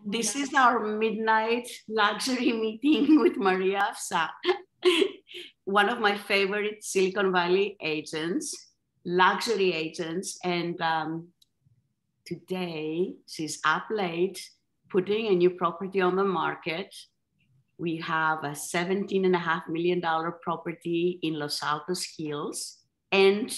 This is our midnight luxury meeting with Maria Afzal, one of my favorite Silicon Valley agents, luxury agents. And today she's up late putting a new property on the market. We have a $17.5 million property in Los Altos Hills and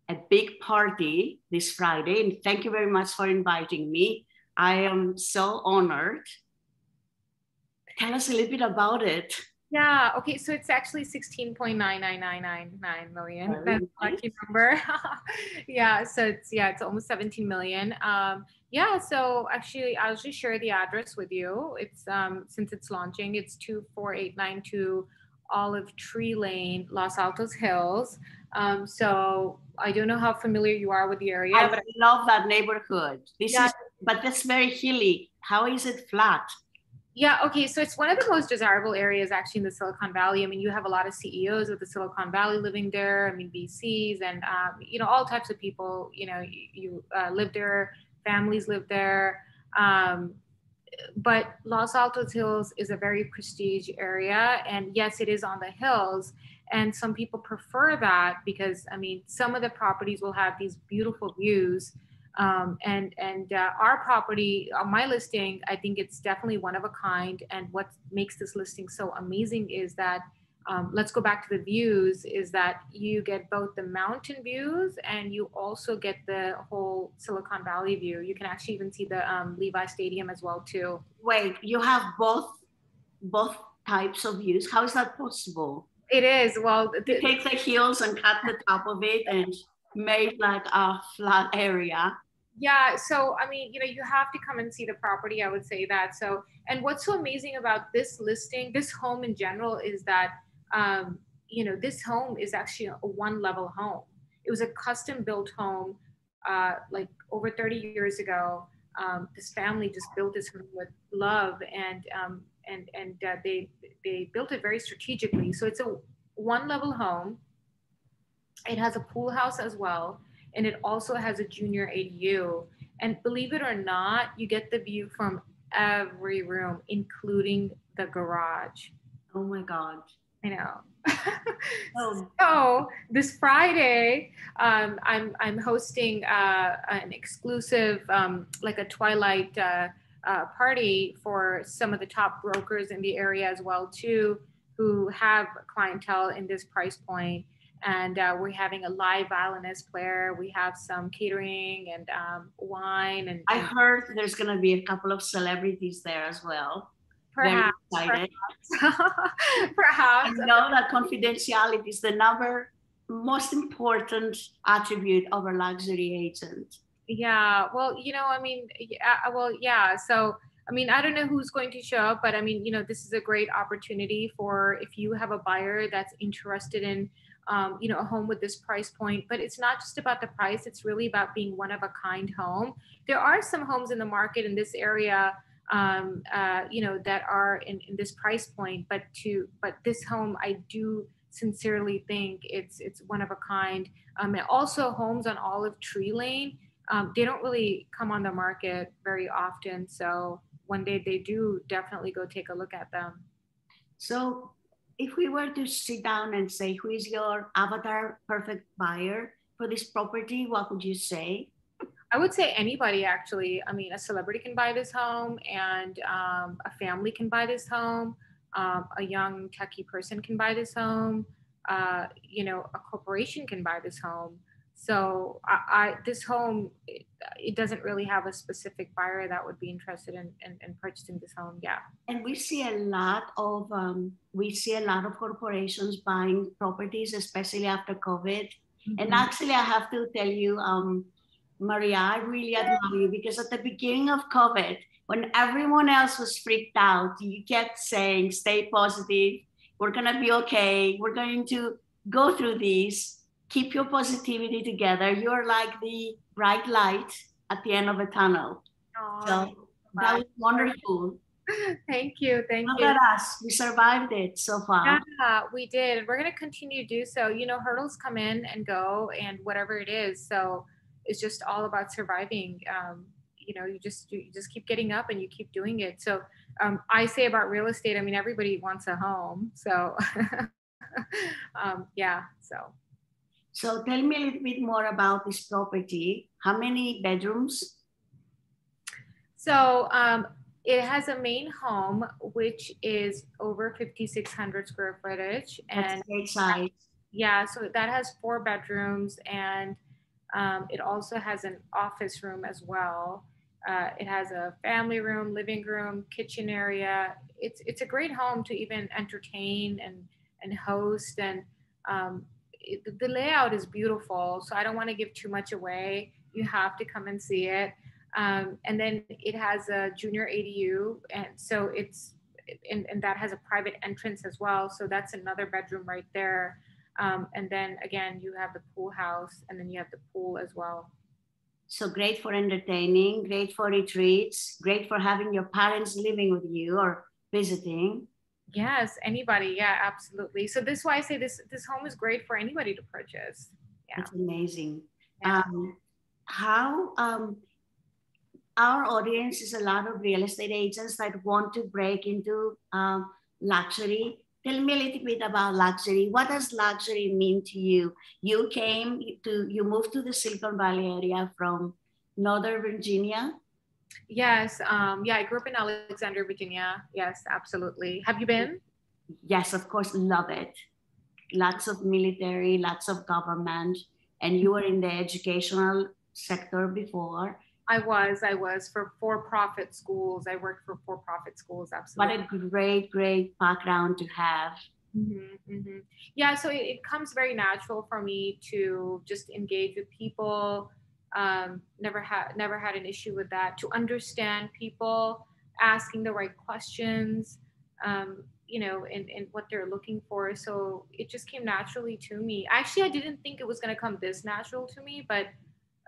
a big party this Friday. And thank you very much for inviting me. I am so honored. Tell us a little bit about it. Yeah, okay, so it's actually 16.99999 million. That's a lucky number. Yeah, so it's almost 17 million. Yeah, so actually I'll just share the address with you. It's since it's launching, it's 24892 Olive Tree Lane, Los Altos Hills. So I don't know how familiar you are with the area, but I love that neighborhood. But that's very hilly. How is it flat? Yeah, okay, so it's one of the most desirable areas actually in the Silicon Valley. I mean, you have a lot of CEOs of the Silicon Valley living there. I mean, VCs and, all types of people, you live there, families live there. But Los Altos Hills is a very prestige area. And yes, it is on the hills. And some people prefer that because, I mean, some of the properties will have these beautiful views. Our property on my listing, I think it's definitely one of a kind. And what makes this listing so amazing is that, let's go back to the views, is that you get both the mountain views and you also get the whole Silicon Valley view. You can actually even see the Levi Stadium as well too. Wait, you have both types of views? How is that possible? It is. Well, you take the hills and cut the top of it and made like a flat area. Yeah, so I mean, you have to come and see the property, I would say that. So, and what's so amazing about this listing, this home in general, is that this home is actually a one-level home. It was a custom-built home, like over 30 years ago. This family just built this home with love, and they built it very strategically. So it's a one-level home. It has a pool house as well. And it also has a junior ADU. And believe it or not, you get the view from every room, including the garage. Oh my God. I know. So this Friday, I'm hosting an exclusive, like a twilight party for some of the top brokers in the area as well too, who have clientele in this price point. And we're having a live violinist player. We have some catering and wine. And I heard there's going to be a couple of celebrities there as well. Perhaps. Very excited. Perhaps. I know that confidentiality is the most important attribute of a luxury agent. Yeah. Well, I mean, yeah. So, I mean, I don't know who's going to show up, but I mean, this is a great opportunity for if you have a buyer that's interested in a home with this price point. But it's not just about the price. It's really about being one of a kind home. There are some homes in the market in this area, that are in this price point. But this home, I do sincerely think it's one of a kind. And also homes on Olive Tree Lane, they don't really come on the market very often. So one day they do, definitely go take a look at them. So if we were to sit down and say, who is your avatar perfect buyer for this property, what would you say? I would say anybody, actually. I mean, a celebrity can buy this home, and a family can buy this home. A young techie person can buy this home. A corporation can buy this home. So this home, it doesn't really have a specific buyer that would be interested in purchasing this home. Yeah. And we see a lot of corporations buying properties, especially after COVID. Mm-hmm. And actually, I have to tell you, Maria, I really admire you, because at the beginning of COVID, when everyone else was freaked out, you kept saying, stay positive. We're going to be okay. We're going to go through this. Keep your positivity together. You're like the bright light at the end of a tunnel. Aww, so that was wonderful. Thank you. Look at us. We survived it so far. Yeah, we did. We're going to continue to do so. Hurdles come in and go, and whatever it is. So it's just all about surviving. you just keep getting up and you keep doing it. So I say about real estate, I mean, everybody wants a home. So yeah, so. So tell me a little bit more about this property. How many bedrooms? So it has a main home, which is over 5,600 square footage. That's And great size. yeah, so that has 4 bedrooms, and it also has an office room as well. It has a family room, living room, kitchen area. It's a great home to even entertain and host, and the layout is beautiful. So I don't want to give too much away. You have to come and see it. And then it has a junior ADU, and so and that has a private entrance as well. So that's another bedroom right there. And then again, you have the pool house, and then you have the pool as well. So great for entertaining, great for retreats, great for having your parents living with you or visiting. Yes, anybody. Yeah, absolutely. So this is why I say this home is great for anybody to purchase. Yeah. It's amazing. Yeah. How our audience is a lot of real estate agents that want to break into luxury. Tell me a little bit about luxury. What does luxury mean to you? You moved to the Silicon Valley area from Northern Virginia. Yes. Yeah, I grew up in Alexandria, Virginia. Yes, absolutely. Have you been? Yes, of course, love it. Lots of military, lots of government, and you were in the educational sector before. I was for for-profit schools. I worked for for-profit schools. Absolutely. What a great background to have. Mm-hmm, mm-hmm. Yeah, so it comes very natural for me to just engage with people. Never had an issue with that. To understand people, asking the right questions, and what they're looking for. So it just came naturally to me. Actually, I didn't think it was going to come this natural to me, but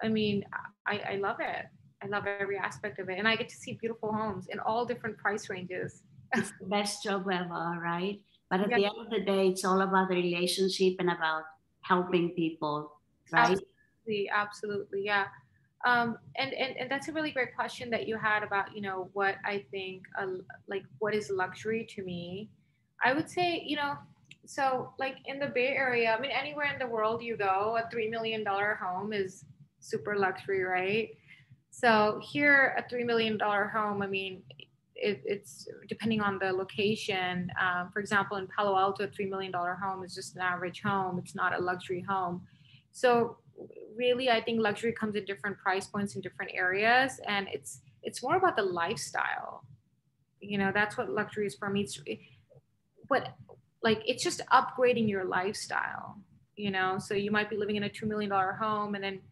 I mean, I love it. I love every aspect of it, and I get to see beautiful homes in all different price ranges. It's the best job ever, right? But at Yeah. the end of the day, it's all about the relationship and about helping people, right? Absolutely, absolutely, yeah. And that's a really great question that you had about, what I think, like, what is luxury to me. I would say, so like in the Bay Area, I mean, anywhere in the world you go, a $3 million home is super luxury, right? So here, a $3 million home, I mean, it's depending on the location. For example, in Palo Alto, a $3 million home is just an average home. It's not a luxury home. So really, I think luxury comes in different price points in different areas, and it's more about the lifestyle. That's what luxury is for me. What like it's just upgrading your lifestyle. So you might be living in a $2 million home, and then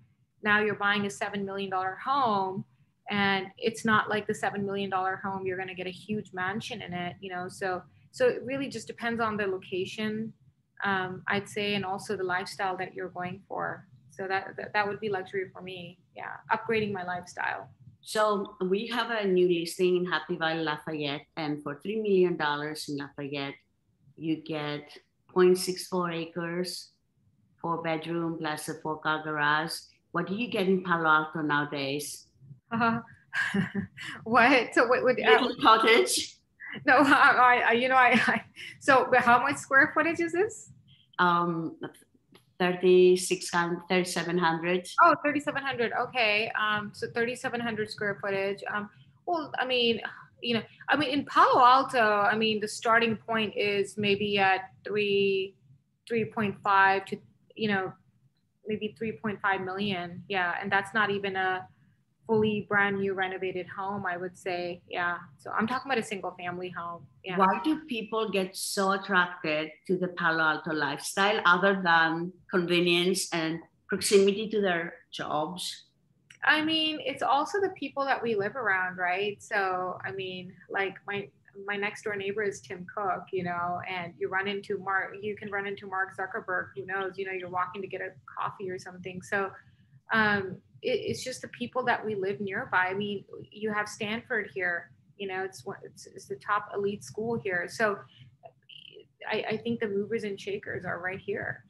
now you're buying a $7 million home, and it's not like the $7 million home you're going to get a huge mansion in it. So it really just depends on the location, I'd say, and also the lifestyle that you're going for. So that would be luxury for me. Yeah, upgrading my lifestyle. So we have a new listing in Happy Valley, Lafayette, and for $3 million in Lafayette, you get 0.64 acres, 4 bedroom plus a 4-car garage. What do you get in Palo Alto nowadays? Uh, what? So what would Little cottage. no? So how much square footage is this? 3,600, 3,700. Oh, 3,700. Okay. So 3,700 square footage. Well, I mean, in Palo Alto, I mean, the starting point is maybe at 3.5 to, maybe 3.5 million. Yeah. And that's not even a fully brand new renovated home, I would say. Yeah. So I'm talking about a single family home. Yeah. Why do people get so attracted to the Palo Alto lifestyle other than convenience and proximity to their jobs? I mean, it's also the people that we live around, right? So, I mean, like my next door neighbor is Tim Cook, and you can run into Mark Zuckerberg, who knows, you're walking to get a coffee or something. So, it's just the people that we live nearby. I mean, you have Stanford here, it's the top elite school here. So I think the movers and shakers are right here.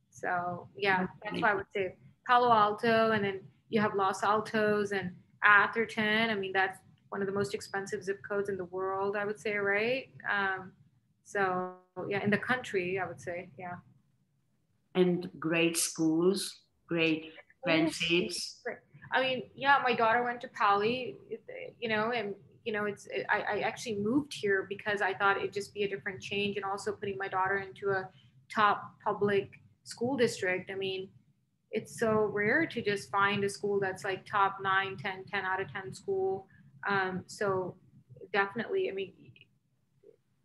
So yeah, that's why I would say Palo Alto, and then you have Los Altos, and Atherton. I mean, that's one of the most expensive zip codes in the world, I would say, right? So yeah, in the country, I would say, yeah. And great schools, great Oh, friendships. I mean, yeah, my daughter went to Pali, you know, and I actually moved here because I thought it'd just be a different change, and also putting my daughter into a top public school district. I mean, it's so rare to just find a school that's like top 9, 10, 10 out of 10 school. So definitely, I mean,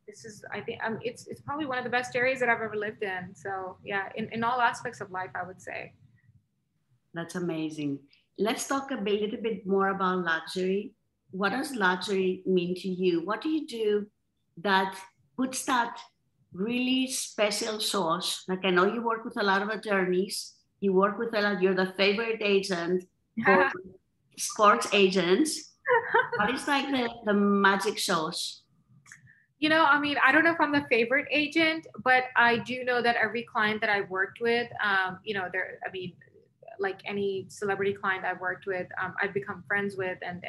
this is, I think, it's probably one of the best areas that I've ever lived in. So yeah, in all aspects of life, I would say. That's amazing. Let's talk little bit more about luxury. What does luxury mean to you? What do you do that puts that really special sauce? Like, I know you work with a lot of attorneys. You work with a lot, you're the favorite agent for sports agents. What is like the magic sauce? You know, I mean, I don't know if I'm the favorite agent, but I do know that every client that I've worked with, you know, I mean, like any celebrity client I've worked with, I've become friends with, and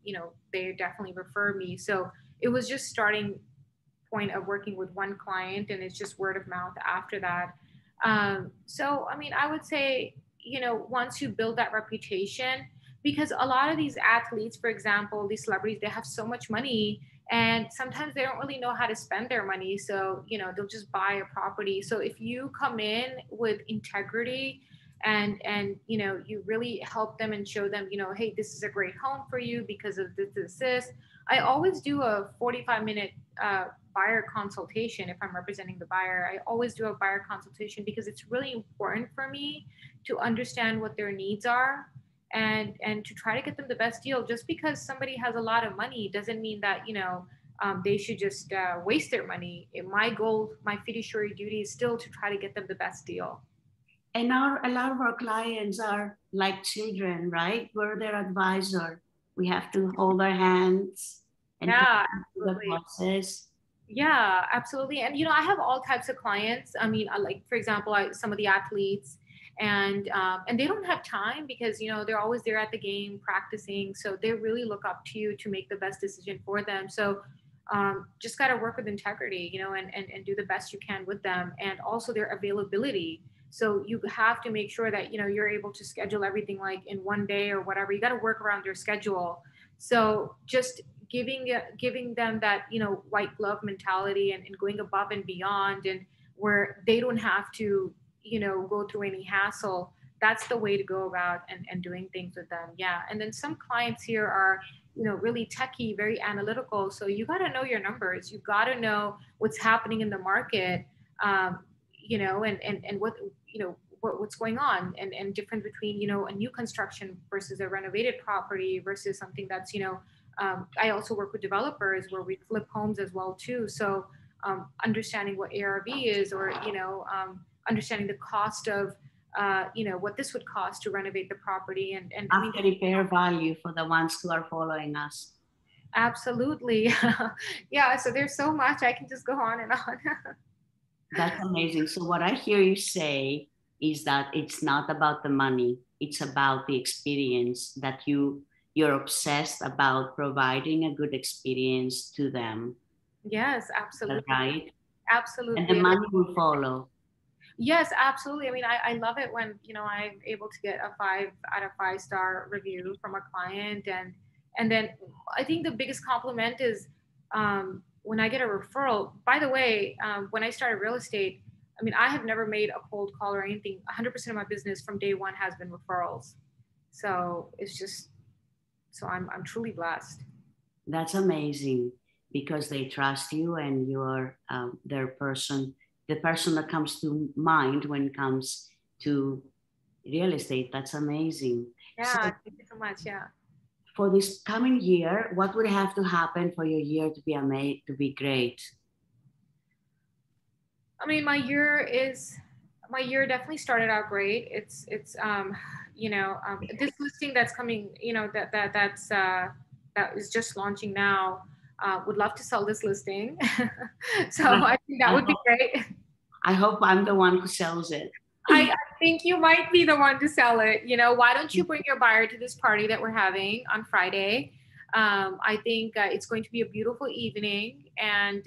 you know, they definitely refer me. So it was just starting point of working with one client, and it's just word of mouth after that. So I mean, I would say, you know, once you build that reputation, because a lot of these athletes, for example, these celebrities, they have so much money, and sometimes they don't really know how to spend their money. So you know, they'll just buy a property. So if you come in with integrity, and you know, you really help them and show them, you know, hey, this is a great home for you because of this. I always do a 45-minute buyer consultation. If I'm representing the buyer, I always do a buyer consultation because it's really important for me to understand what their needs are, and to try to get them the best deal. Just because somebody has a lot of money doesn't mean that, you know, they should just waste their money. My goal, my fiduciary duty, is still to try to get them the best deal. And a lot of our clients are like children, right? We're their advisor. We have to hold their hands and take Yeah, them through the absolutely. process. Yeah, absolutely. And you know, I have all types of clients. I mean, I like, for example, some of the athletes, and they don't have time because, you know, they're always there at the game practicing. So they really look up to you to make the best decision for them. So just got to work with integrity, you know, and do the best you can with them, and also their availability. So you have to make sure that, you know, you're able to schedule everything like in one day or whatever. You got to work around their schedule. So just giving them that, you know, white glove mentality, and going above and beyond, and where they don't have to, you know, go through any hassle. That's the way to go about, and doing things with them. Yeah. And then some clients here are, you know, really techie, very analytical. So you got to know your numbers. You got to know what's happening in the market, um, you know, and what, you know, what's going on, and difference between, you know, a new construction versus a renovated property versus something that's, you know, I also work with developers where we flip homes as well too. So understanding what ARV is, or, you know, understanding the cost of, you know, what this would cost to renovate the property, and I mean, After repair value for the ones who are following us. absolutely. Yeah. So there's so much, I can just go on and on. That's amazing. So what I hear you say is that it's not about the money. It's about the experience that you're obsessed about providing a good experience to them. Yes, Is that absolutely. right? And the Absolutely. money will follow. Yes, absolutely. I mean, I love it when, you know, I'm able to get a 5 out of 5 star review from a client, and then I think the biggest compliment is when I get a referral. By the way, when I started real estate, I mean, I have never made a cold call or anything. 100% of my business from day one has been referrals. So it's just, so I'm truly blessed. That's amazing because they trust you and you're their person, the person that comes to mind when it comes to real estate. That's amazing. Yeah, So thank you so much. Yeah. for this coming year, what would have to happen for your year to be amazing, to be great? I mean, my year definitely started out great. It's you know, this listing that's coming, you know, that is just launching now. Would love to sell this listing. So I, I think that I would be hope great. I hope I'm the one who sells it. I think you might be the one to sell it. You know, why don't you bring your buyer to this party that we're having on Friday? I think it's going to be a beautiful evening and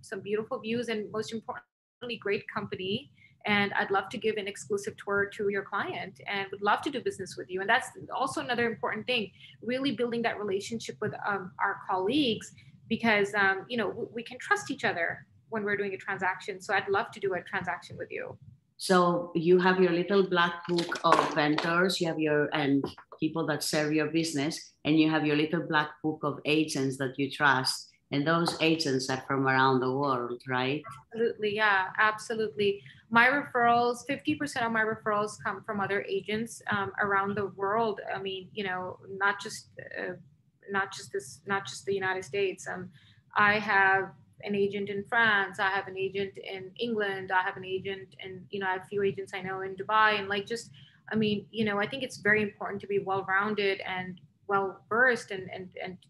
some beautiful views, and most importantly, great company. And I'd love to give an exclusive tour to your client and would love to do business with you. And that's also another important thing, really building that relationship with our colleagues, because, you know, we can trust each other when we're doing a transaction. So I'd love to do a transaction with you. So you have your little black book of vendors, you have your and people that serve your business, and you have your little black book of agents that you trust. And those agents are from around the world, right? Absolutely, yeah, absolutely. My referrals, 50% of my referrals come from other agents around the world. I mean, you know, not just the United States. I have an agent in France. I have an agent in England. I have an agent, and you know, I have a few agents I know in Dubai, and like just, I mean, you know, I think it's very important to be well-rounded and well versed and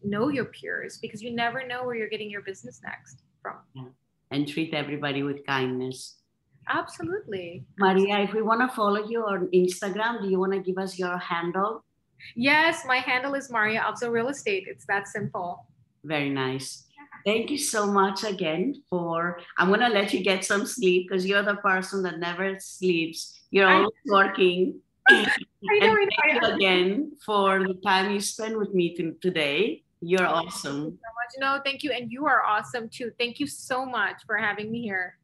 know your peers, because you never know where you're getting your business next from. Yeah. And treat everybody with kindness. Absolutely. Maria, if we want to follow you on Instagram, do you want to give us your handle? Yes, my handle is Maria Afzal Real Estate. It's that simple. Very nice. Thank you so much again I'm going to let you get some sleep because you're the person that never sleeps. You're always working. And thank you again for the time you spent with me today. You're awesome. Thank you so much. No, thank you. And you are awesome too. Thank you so much for having me here.